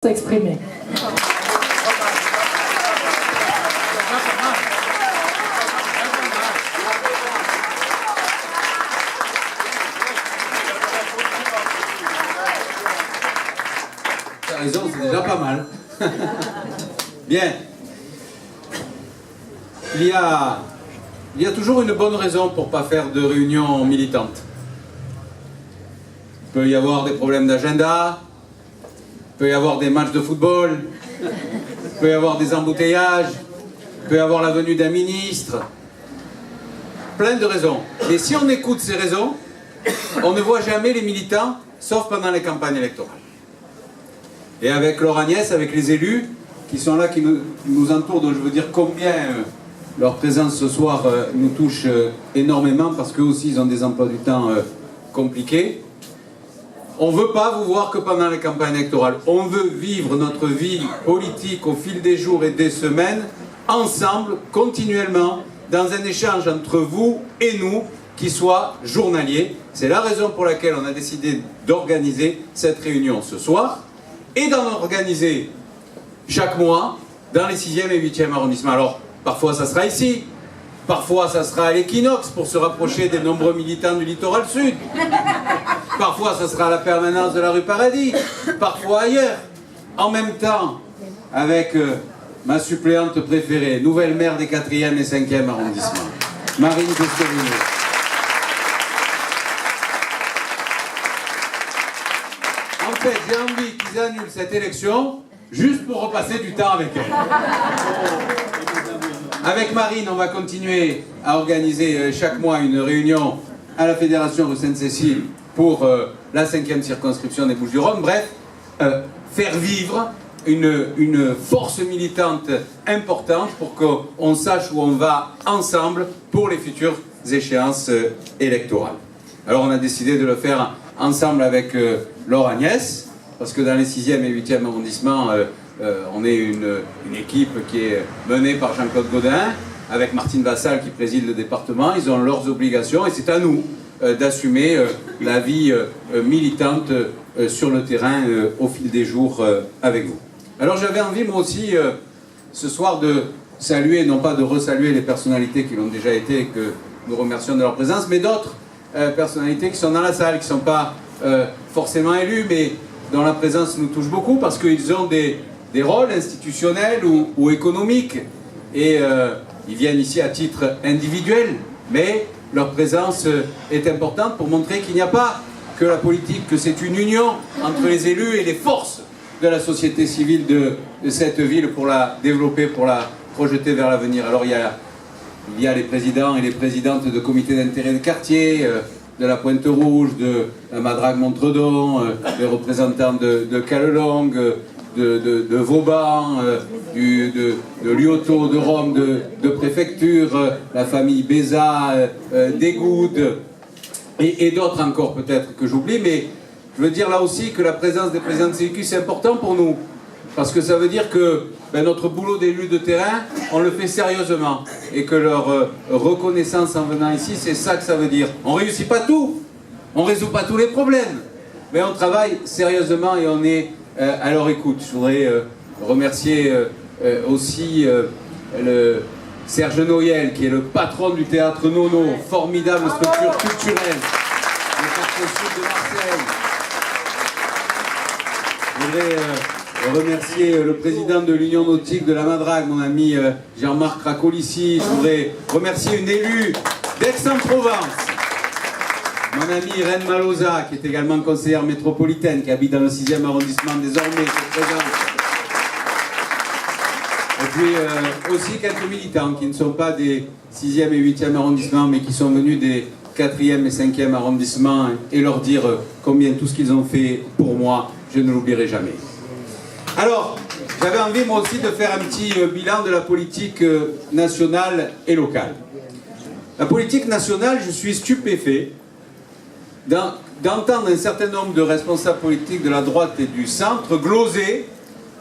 s'exprimer. T'as raison, c'est déjà pas mal. Bien. Il y a toujours une bonne raison pour ne pas faire de réunion militante. Il peut y avoir des problèmes d'agenda, il peut y avoir des matchs de football, il peut y avoir des embouteillages, il peut y avoir la venue d'un ministre. Plein de raisons. Et si on écoute ces raisons, on ne voit jamais les militants, sauf pendant les campagnes électorales. Et avec Laure Agnès, avec les élus qui sont là, qui nous entourent, dont je veux dire combien leur présence ce soir nous touche énormément, parce qu'eux aussi ils ont des emplois du temps compliqués. On ne veut pas vous voir que pendant les campagnes électorales. On veut vivre notre vie politique au fil des jours et des semaines, ensemble, continuellement, dans un échange entre vous et nous, qui soit journalier. C'est la raison pour laquelle on a décidé d'organiser cette réunion ce soir, et d'en organiser chaque mois dans les 6e et 8e arrondissements. Alors, parfois ça sera ici, parfois ça sera à l'Équinoxe pour se rapprocher des nombreux militants du littoral sud, parfois ça sera à la permanence de la rue Paradis, parfois ailleurs. En même temps, avec ma suppléante préférée, nouvelle maire des 4e et 5e arrondissements, Marine Pescarino. En fait, j'ai envie qu'ils annulent cette élection juste pour repasser du temps avec elle. Avec Marine, on va continuer à organiser chaque mois une réunion à la Fédération rue Sainte-Cécile pour la 5e circonscription des Bouches-du-Rhône. Bref, faire vivre une force militante importante pour qu'on sache où on va ensemble pour les futures échéances électorales. Alors on a décidé de le faire ensemble avec Laure Agnès, parce que dans les 6e et 8e arrondissements, on est une équipe qui est menée par Jean-Claude Gaudin, avec Martine Vassal qui préside le département. Ils ont leurs obligations et c'est à nous d'assumer la vie militante sur le terrain au fil des jours avec vous. Alors j'avais envie moi aussi ce soir de saluer, non pas de resaluer les personnalités qui l'ont déjà été et que nous remercions de leur présence, mais d'autres personnalités qui sont dans la salle, qui ne sont pas forcément élus, mais dont la présence nous touche beaucoup parce qu'ils ont des rôles institutionnels ou économiques et ils viennent ici à titre individuel, mais leur présence est importante pour montrer qu'il n'y a pas que la politique, que c'est une union entre les élus et les forces de la société civile de cette ville pour la développer, pour la projeter vers l'avenir. Alors il y a les présidents et les présidentes de comités d'intérêt de quartier, de la Pointe-Rouge, de la Madrague-Montredon, les représentants de Callelongue, de Vauban, de Liotto, de Rome, de préfecture, la famille Béza, d'Égoude, et d'autres encore peut-être que j'oublie, mais je veux dire là aussi que la présence des présidents de CQ c'est important pour nous, parce que ça veut dire que notre boulot d'élus de terrain, on le fait sérieusement, et que leur reconnaissance en venant ici, c'est ça que ça veut dire. On ne réussit pas tout, on ne résout pas tous les problèmes, mais on travaille sérieusement et on est à leur écoute. Je voudrais remercier aussi Serge Noyel, qui est le patron du théâtre Nono, formidable structure culturelle, le quartier sud de Marseille. Je voudrais remercier le président de l'Union nautique de la Madrague, mon ami Jean-Marc Racolissi. Je voudrais remercier une élue d'Aix-en-Provence, mon ami Irène Maloza, qui est également conseillère métropolitaine, qui habite dans le 6e arrondissement désormais, qui est présente. Et puis aussi quelques militants qui ne sont pas des 6e et 8e arrondissements, mais qui sont venus des 4e et 5e arrondissements, et leur dire combien tout ce qu'ils ont fait pour moi, je ne l'oublierai jamais. Alors, j'avais envie moi aussi de faire un petit bilan de la politique nationale et locale. La politique nationale, je suis stupéfait d'entendre un certain nombre de responsables politiques de la droite et du centre gloser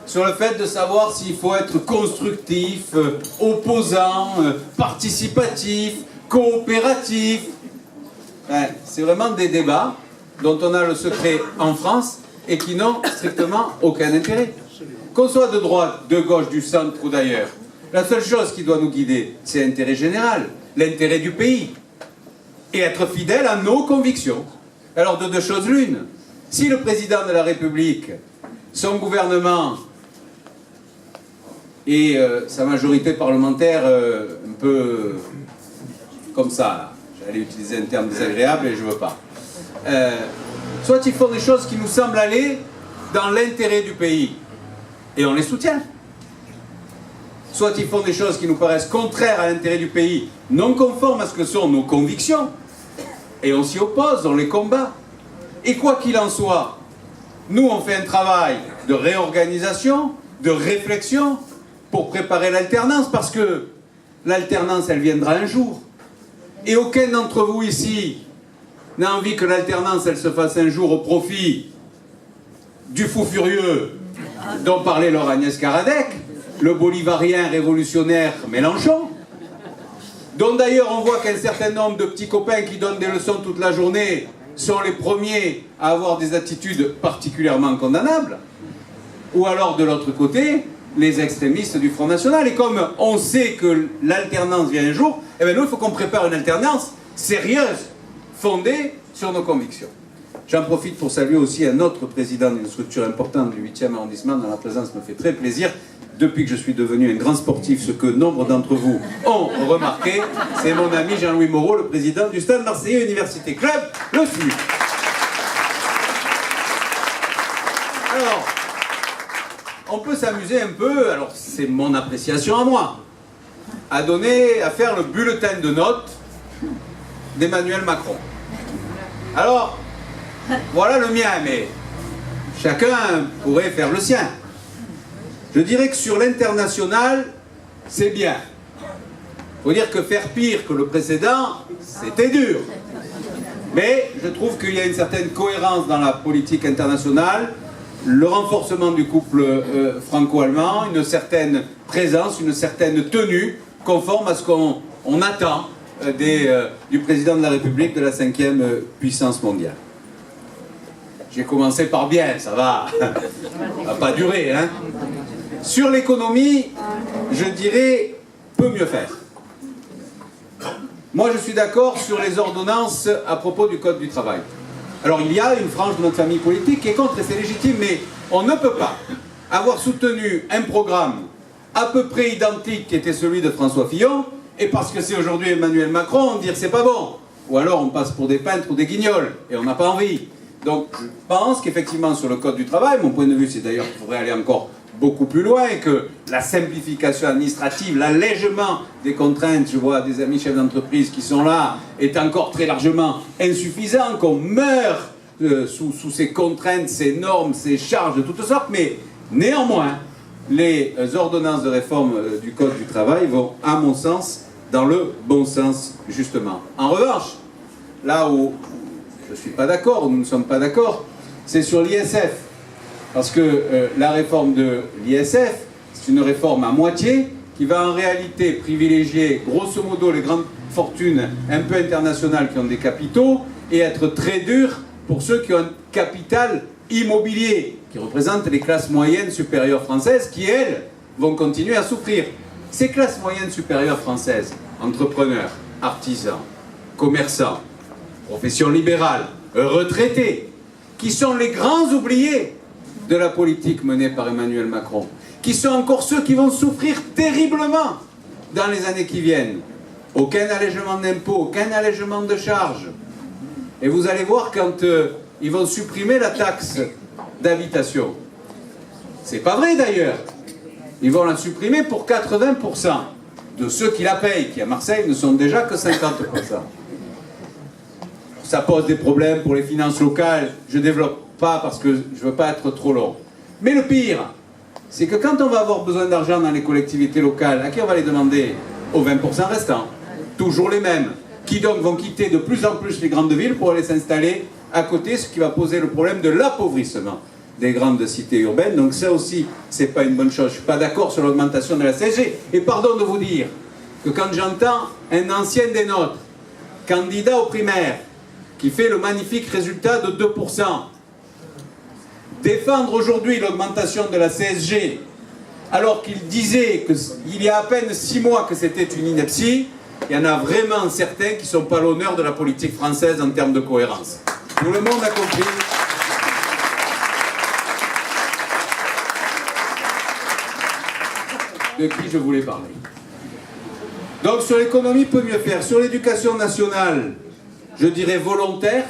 sur le fait de savoir s'il faut être constructif, opposant, participatif, coopératif. Ouais, c'est vraiment des débats dont on a le secret en France et qui n'ont strictement aucun intérêt. qu'on soit de droite, de gauche, du centre ou d'ailleurs. La seule chose qui doit nous guider, c'est l'intérêt général, l'intérêt du pays. Et être fidèle à nos convictions. Alors de deux choses l'une. Si le président de la République, son gouvernement et sa majorité parlementaire un peu comme ça, là. J'allais utiliser un terme désagréable et je ne veux pas. Soit ils font des choses qui nous semblent aller dans l'intérêt du pays et on les soutient. Soit ils font des choses qui nous paraissent contraires à l'intérêt du pays, non conformes à ce que sont nos convictions, et on s'y oppose, on les combat. Et quoi qu'il en soit, nous on fait un travail de réorganisation, de réflexion, pour préparer l'alternance, parce que l'alternance, elle viendra un jour. Et aucun d'entre vous ici n'a envie que l'alternance, elle se fasse un jour au profit du fou furieux dont parlait Laure Agnès Karadec, le bolivarien révolutionnaire Mélenchon, dont d'ailleurs on voit qu'un certain nombre de petits copains qui donnent des leçons toute la journée sont les premiers à avoir des attitudes particulièrement condamnables, ou alors de l'autre côté, les extrémistes du Front National. Et comme on sait que l'alternance vient un jour, eh bien nous, il faut qu'on prépare une alternance sérieuse, fondée sur nos convictions. J'en profite pour saluer aussi un autre président d'une structure importante du 8e arrondissement, dont la présence me fait très plaisir. Depuis que je suis devenu un grand sportif, ce que nombre d'entre vous ont remarqué, c'est mon ami Jean-Louis Moreau, le président du Stade Marseillais Université Club, le SMUC. Alors, on peut s'amuser un peu, alors c'est mon appréciation à moi, à faire le bulletin de notes d'Emmanuel Macron. Alors, voilà le mien, mais chacun pourrait faire le sien. Je dirais que sur l'international, c'est bien. Il faut dire que faire pire que le précédent, c'était dur. Mais je trouve qu'il y a une certaine cohérence dans la politique internationale, le renforcement du couple franco-allemand, une certaine présence, une certaine tenue, conforme à ce qu'on attend du président de la République, de la 5e puissance mondiale. J'ai commencé par bien, ça va pas durer, hein. Sur l'économie, je dirais, peut mieux faire. Moi, je suis d'accord sur les ordonnances à propos du Code du travail. Alors, il y a une frange de notre famille politique qui est contre, et c'est légitime, mais on ne peut pas avoir soutenu un programme à peu près identique qui était celui de François Fillon, et parce que c'est aujourd'hui Emmanuel Macron, dire c'est pas bon. Ou alors on passe pour des peintres ou des guignols, et on n'a pas envie. Donc, je pense qu'effectivement, sur le Code du travail, mon point de vue, c'est d'ailleurs qu'il faudrait aller encore beaucoup plus loin et que la simplification administrative, l'allègement des contraintes, je vois des amis chefs d'entreprise qui sont là, est encore très largement insuffisant, qu'on meurt sous ces contraintes, ces normes, ces charges de toutes sortes, mais néanmoins, les ordonnances de réforme du Code du travail vont, à mon sens, dans le bon sens, justement. En revanche, là où je ne suis pas d'accord, où nous ne sommes pas d'accord, c'est sur l'ISF. Parce que la réforme de l'ISF, c'est une réforme à moitié qui va en réalité privilégier grosso modo les grandes fortunes un peu internationales qui ont des capitaux et être très dur pour ceux qui ont un capital immobilier, qui représentent les classes moyennes supérieures françaises qui, elles, vont continuer à souffrir. Ces classes moyennes supérieures françaises, entrepreneurs, artisans, commerçants, professions libérales, retraités, qui sont les grands oubliés de la politique menée par Emmanuel Macron, qui sont encore ceux qui vont souffrir terriblement dans les années qui viennent. Aucun allègement d'impôts, aucun allègement de charges. Et vous allez voir quand ils vont supprimer la taxe d'habitation. C'est pas vrai d'ailleurs. Ils vont la supprimer pour 80% de ceux qui la payent, qui à Marseille ne sont déjà que 50%. Ça pose des problèmes pour les finances locales, je ne développe pas parce que je ne veux pas être trop long. Mais le pire, c'est que quand on va avoir besoin d'argent dans les collectivités locales, à qui on va les demander? Aux 20% restants. Toujours les mêmes. Qui donc vont quitter de plus en plus les grandes villes pour aller s'installer à côté, ce qui va poser le problème de l'appauvrissement des grandes cités urbaines. Donc ça aussi, c'est pas une bonne chose. Je ne suis pas d'accord sur l'augmentation de la CSG. Et pardon de vous dire que quand j'entends un ancien des nôtres, candidat aux primaires, qui fait le magnifique résultat de 2%, Défendre aujourd'hui l'augmentation de la CSG, alors qu'il disait qu'il y a à peine 6 mois que c'était une ineptie, il y en a vraiment certains qui ne sont pas à l'honneur de la politique française en termes de cohérence. Tout le monde a compris. De qui je voulais parler. Donc sur l'économie, peut mieux faire. Sur l'éducation nationale, je dirais volontaire,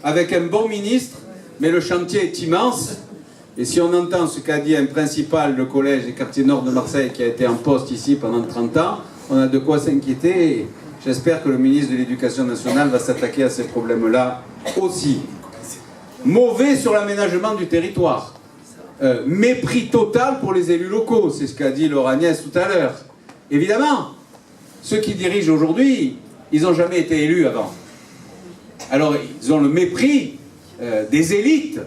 avec un bon ministre, mais le chantier est immense. Et si on entend ce qu'a dit un principal de collège des quartiers nord de Marseille qui a été en poste ici pendant 30 ans, on a de quoi s'inquiéter. J'espère que le ministre de l'Éducation nationale va s'attaquer à ces problèmes-là aussi. Mauvais sur l'aménagement du territoire. Mépris total pour les élus locaux, c'est ce qu'a dit Laure Agnès tout à l'heure. Évidemment, ceux qui dirigent aujourd'hui, ils n'ont jamais été élus avant. Alors ils ont le mépris des élites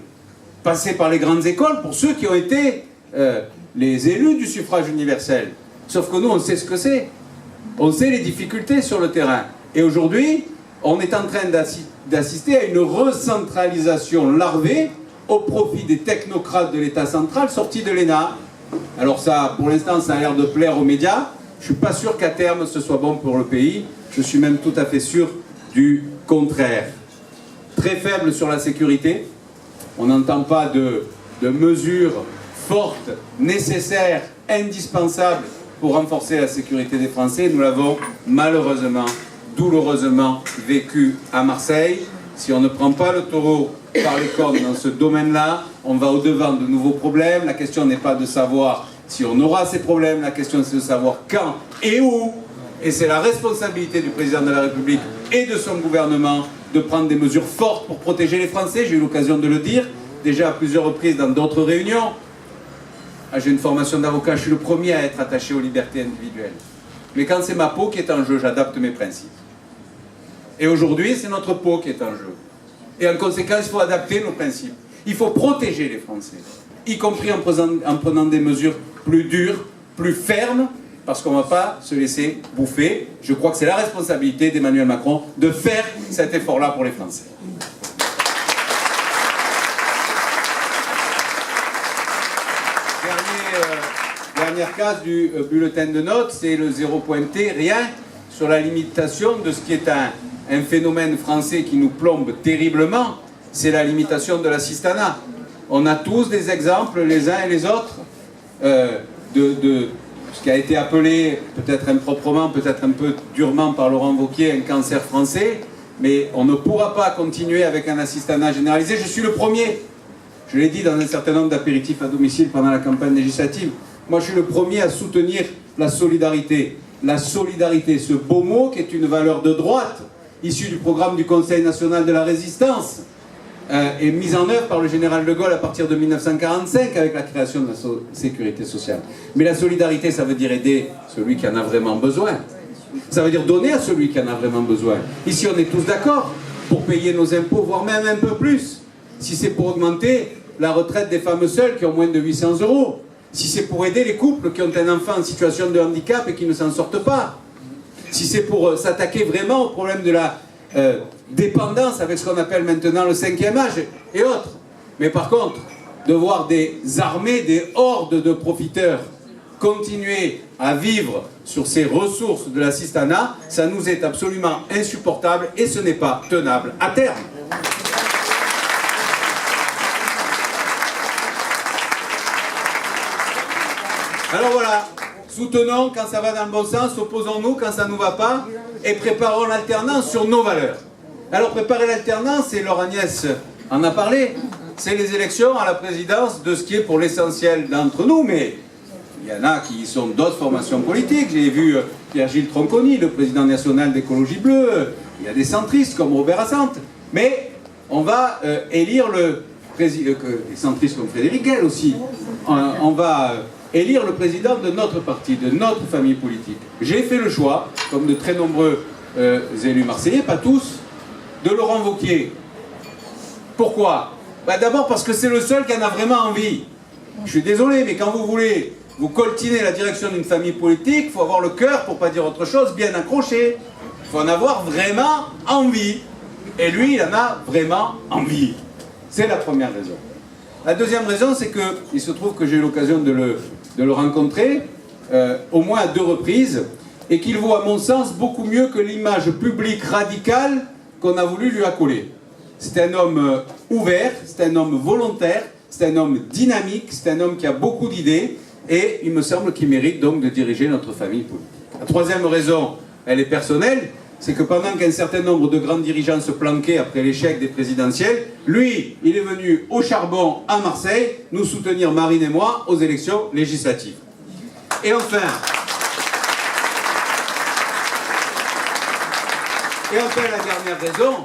passées par les grandes écoles pour ceux qui ont été les élus du suffrage universel. Sauf que nous, on sait ce que c'est. On sait les difficultés sur le terrain. Et aujourd'hui, on est en train d'assister à une recentralisation larvée au profit des technocrates de l'État central sortis de l'ENA. Alors ça, pour l'instant, ça a l'air de plaire aux médias. Je ne suis pas sûr qu'à terme, ce soit bon pour le pays. Je suis même tout à fait sûr du contraire. Très faible sur la sécurité. On n'entend pas de mesures fortes, nécessaires, indispensables pour renforcer la sécurité des Français. Nous l'avons malheureusement, douloureusement vécu à Marseille. Si on ne prend pas le taureau par les cornes dans ce domaine-là, on va au-devant de nouveaux problèmes. La question n'est pas de savoir si on aura ces problèmes, la question c'est de savoir quand et où. Et c'est la responsabilité du président de la République et de son gouvernement de prendre des mesures fortes pour protéger les Français. J'ai eu l'occasion de le dire déjà à plusieurs reprises dans d'autres réunions. J'ai une formation d'avocat, je suis le premier à être attaché aux libertés individuelles. Mais quand c'est ma peau qui est en jeu, j'adapte mes principes. Et aujourd'hui, c'est notre peau qui est en jeu. Et en conséquence, il faut adapter nos principes. Il faut protéger les Français, y compris en prenant des mesures plus dures, plus fermes, parce qu'on ne va pas se laisser bouffer. Je crois que c'est la responsabilité d'Emmanuel Macron de faire cet effort-là pour les Français. Dernière case du bulletin de notes, c'est le zéro pointé, rien sur la limitation de ce qui est un phénomène français qui nous plombe terriblement, c'est la limitation de l'assistanat. On a tous des exemples, les uns et les autres, de ce qui a été appelé, peut-être improprement, peut-être un peu durement par Laurent Wauquiez, un cancer français, mais on ne pourra pas continuer avec un assistanat généralisé. Je suis le premier, je l'ai dit dans un certain nombre d'apéritifs à domicile pendant la campagne législative, moi je suis le premier à soutenir la solidarité. La solidarité, ce beau mot qui est une valeur de droite, issue du programme du Conseil national de la résistance, est mise en œuvre par le général de Gaulle à partir de 1945 avec la création de la sécurité sociale. Mais la solidarité, ça veut dire aider celui qui en a vraiment besoin. Ça veut dire donner à celui qui en a vraiment besoin. Ici, on est tous d'accord pour payer nos impôts, voire même un peu plus. Si c'est pour augmenter la retraite des femmes seules qui ont moins de 800 €. Si c'est pour aider les couples qui ont un enfant en situation de handicap et qui ne s'en sortent pas. Si c'est pour s'attaquer vraiment au problème de la dépendance avec ce qu'on appelle maintenant le 5e âge et autres. Mais par contre, de voir des armées, des hordes de profiteurs continuer à vivre sur ces ressources de l'assistanat, ça nous est absolument insupportable et ce n'est pas tenable à terme. Alors voilà, soutenons quand ça va dans le bon sens, opposons-nous quand ça ne nous va pas et préparons l'alternance sur nos valeurs. Alors préparer l'alternance, et Laure Agnès en a parlé, c'est les élections à la présidence de ce qui est pour l'essentiel d'entre nous, mais il y en a qui sont d'autres formations politiques. J'ai vu Pierre-Gilles Tronconi, le président national d'Écologie Bleue, il y a des centristes comme Robert Assante, mais on va élire le président, des centristes comme Frédéric Guel aussi, on va élire le président de notre parti, de notre famille politique. J'ai fait le choix, comme de très nombreux élus marseillais, pas tous, de Laurent Wauquiez. Pourquoi? D'abord parce que c'est le seul qui en a vraiment envie. Je suis désolé, mais quand vous voulez vous coltiner la direction d'une famille politique, il faut avoir le cœur, pour ne pas dire autre chose, bien accroché. Il faut en avoir vraiment envie. Et lui, il en a vraiment envie. C'est la première raison. La deuxième raison, c'est qu'il se trouve que j'ai eu l'occasion de le rencontrer, au moins à 2 reprises, et qu'il vaut, à mon sens, beaucoup mieux que l'image publique radicale qu'on a voulu lui accoler. C'est un homme ouvert, c'est un homme volontaire, c'est un homme dynamique, c'est un homme qui a beaucoup d'idées, et il me semble qu'il mérite donc de diriger notre famille politique. La troisième raison, elle est personnelle, c'est que pendant qu'un certain nombre de grands dirigeants se planquaient après l'échec des présidentielles, lui, il est venu au charbon à Marseille nous soutenir, Marine et moi, aux élections législatives. Et enfin, la dernière raison,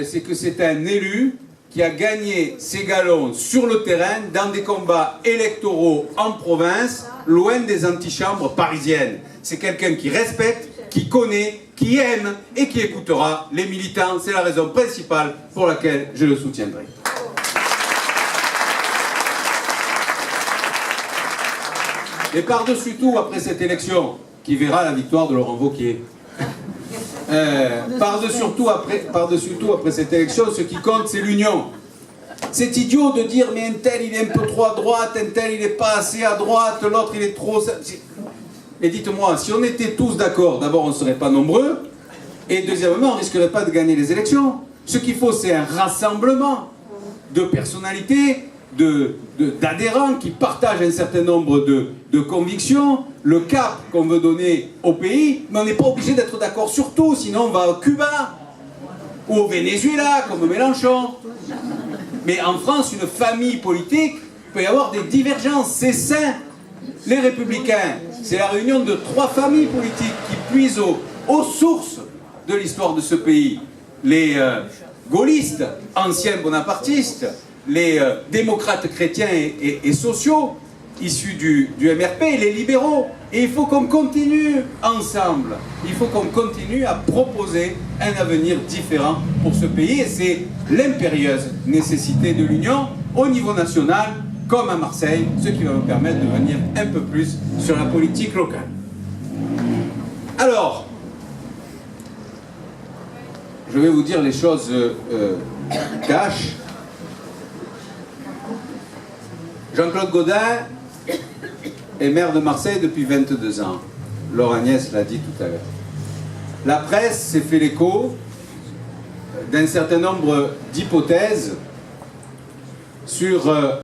c'est que c'est un élu qui a gagné ses galons sur le terrain dans des combats électoraux en province, loin des antichambres parisiennes. C'est quelqu'un qui respecte, qui connaît, qui aime et qui écoutera les militants. C'est la raison principale pour laquelle je le soutiendrai. Et par-dessus tout, après cette élection, qui verra la victoire de Laurent Wauquiez, par-dessus tout, après cette élection, ce qui compte, c'est l'union. C'est idiot de dire, mais un tel, il est un peu trop à droite, un tel, il n'est pas assez à droite, l'autre, il est trop... Et dites-moi, si on était tous d'accord, d'abord, on ne serait pas nombreux, et deuxièmement, on ne risquerait pas de gagner les élections. Ce qu'il faut, c'est un rassemblement de personnalités, d'adhérents qui partagent un certain nombre de convictions, le cap qu'on veut donner au pays, mais on n'est pas obligé d'être d'accord sur tout, sinon on va au Cuba, ou au Venezuela, comme Mélenchon. Mais en France, une famille politique, il peut y avoir des divergences, c'est sain. Les Républicains, c'est la réunion de 3 familles politiques qui puisent aux sources de l'histoire de ce pays. Les gaullistes, anciens bonapartistes, les démocrates chrétiens et sociaux, issus du MRP, et les libéraux. Et il faut qu'on continue ensemble, il faut qu'on continue à proposer un avenir différent pour ce pays, et c'est l'impérieuse nécessité de l'union au niveau national, comme à Marseille, ce qui va me permettre de venir un peu plus sur la politique locale. Alors, je vais vous dire les choses cash. Jean-Claude Gaudin est maire de Marseille depuis 22 ans. Laure Agnès l'a dit tout à l'heure. La presse s'est fait l'écho d'un certain nombre d'hypothèses sur